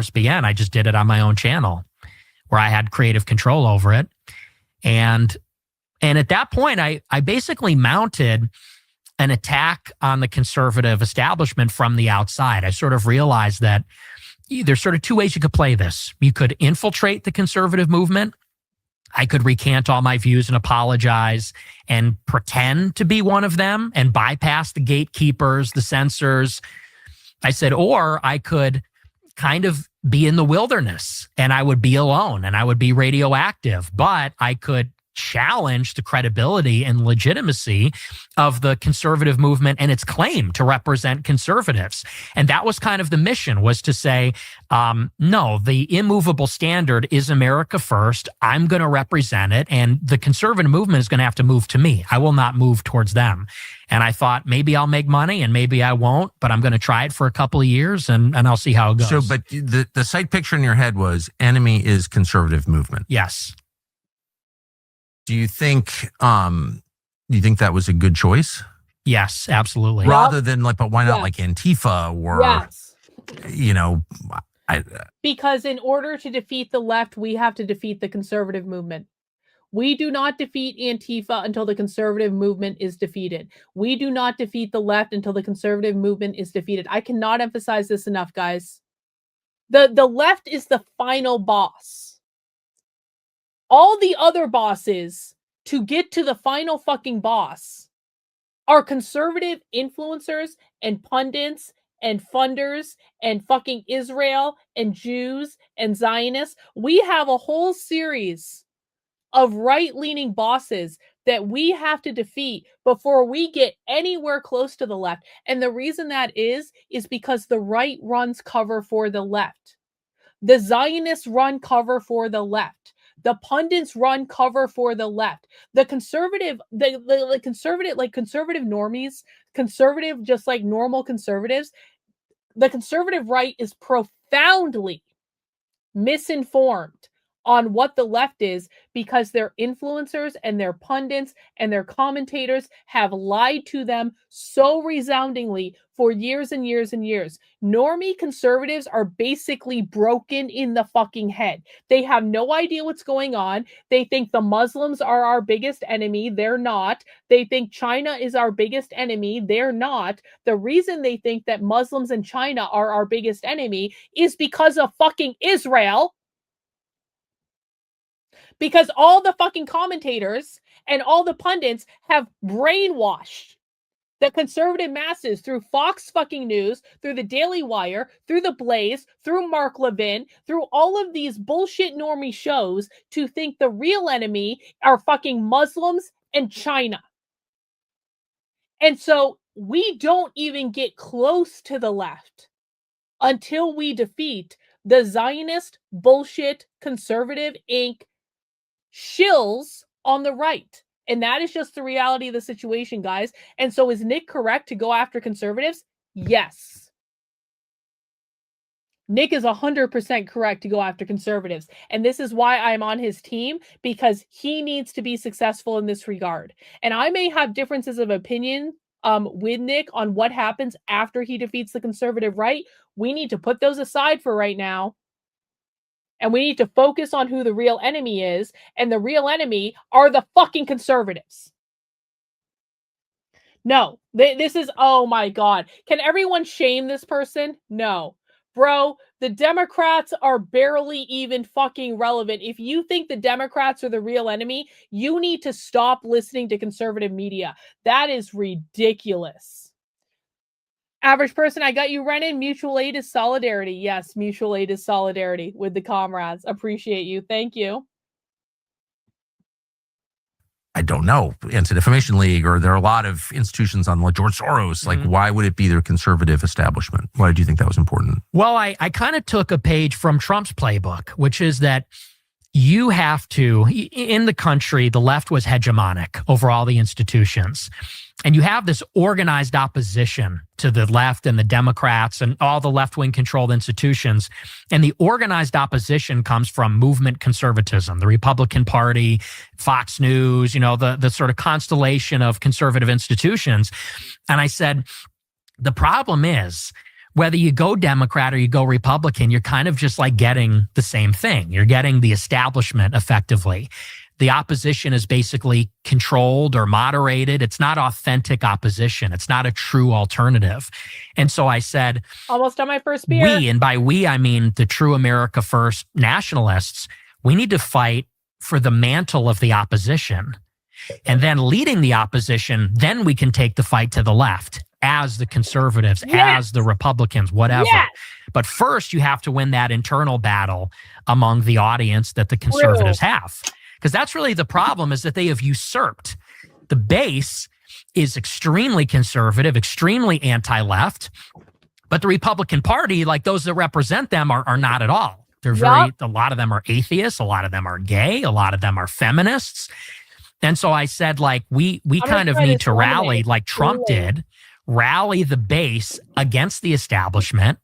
ESPN. I just did it on my own channel where I had creative control over it. And at that point, I basically mounted an attack on the conservative establishment from the outside. I sort of realized that there's sort of two ways you could play this. You could infiltrate the conservative movement. I could recant all my views and apologize and pretend to be one of them and bypass the gatekeepers, the censors. I said, or I could kind of be in the wilderness and I would be alone and I would be radioactive, but I could challenge the credibility and legitimacy of the conservative movement and its claim to represent conservatives. And that was kind of the mission, was to say, no, the immovable standard is America first. I'm going to represent it. And the conservative movement is going to have to move to me. I will not move towards them. And I thought maybe I'll make money and maybe I won't, but I'm going to try it for a couple of years and I'll see how it goes. So, but the sight picture in your head was enemy is conservative movement. Yes. Do you think that was a good choice? Yes, absolutely. Rather than like, but why not like Antifa or, you know, because in order to defeat the left, we have to defeat the conservative movement. We do not defeat Antifa until the conservative movement is defeated. We do not defeat the left until the conservative movement is defeated. I cannot emphasize this enough, guys. The left is the final boss. All the other bosses to get to the final fucking boss are conservative influencers and pundits and funders and fucking Israel and Jews and Zionists. We have a whole series of right-leaning bosses that we have to defeat before we get anywhere close to the left. And the reason that is because the right runs cover for the left. The Zionists run cover for the left. The pundits run cover for the left. The conservative, the conservative, like conservative normies, conservative, just like normal conservatives, the conservative right is profoundly misinformed on what the left is because their influencers and their pundits and their commentators have lied to them so resoundingly for years and years and years. Normie conservatives are basically broken in the fucking head. They have no idea what's going on. They think the Muslims are our biggest enemy. They're not. They think China is our biggest enemy. They're not. The reason they think that Muslims and China are our biggest enemy is because of fucking Israel. Because all the fucking commentators and all the pundits have brainwashed the conservative masses through Fox fucking News, through the Daily Wire, through the Blaze, through Mark Levin, through all of these bullshit normie shows to think the real enemy are fucking Muslims and China. And so we don't even get close to the left until we defeat the Zionist bullshit conservative Inc. shills on the right. And that is just the reality of the situation, guys. And so is Nick correct to go after conservatives? Yes. Nick is 100% correct to go after conservatives. And this is why I'm on his team, because he needs to be successful in this regard. And I may have differences of opinion with Nick on what happens after he defeats the conservative right. We need to put those aside for right now. And we need to focus on who the real enemy is. And the real enemy are the fucking conservatives. No, this is, oh my God. Can everyone shame this person? No. Bro, the Democrats are barely even fucking relevant. If you think the Democrats are the real enemy, you need to stop listening to conservative media. That is ridiculous. Average person, I got you, Renan. Mutual aid is solidarity. Yes, mutual aid is solidarity with the comrades. Appreciate you. Thank you. I don't know. Anti-Defamation League, or there are a lot of institutions on like George Soros. Like, why would it be their conservative establishment? Why do you think that was important? Well, I kind of took a page from Trump's playbook, which is that you have to, in the country, the left was hegemonic over all the institutions. And you have this organized opposition to the left and the Democrats and all the left-wing controlled institutions. And the organized opposition comes from movement conservatism, the Republican Party, Fox News, you know, the sort of constellation of conservative institutions. And I said, the problem is, whether you go Democrat or you go Republican, you're kind of just like getting the same thing. You're getting the establishment effectively. The opposition is basically controlled or moderated. It's not authentic opposition. It's not a true alternative. And so I said, almost on my first beer. We, and by we, I mean the true America First nationalists, we need to fight for the mantle of the opposition. And then leading the opposition, then we can take the fight to the left as the conservatives, as the Republicans, whatever. Yes. But first, you have to win that internal battle among the audience that the conservatives have. Because that's really the problem, is that they have usurped. The base is extremely conservative, extremely anti-left. But the Republican Party, like those that represent them, are not at all. They're a lot of them are atheists. A lot of them are gay. A lot of them are feminists. And so I said, like, we kind of need to rally, like Trump did, rally the base against the establishment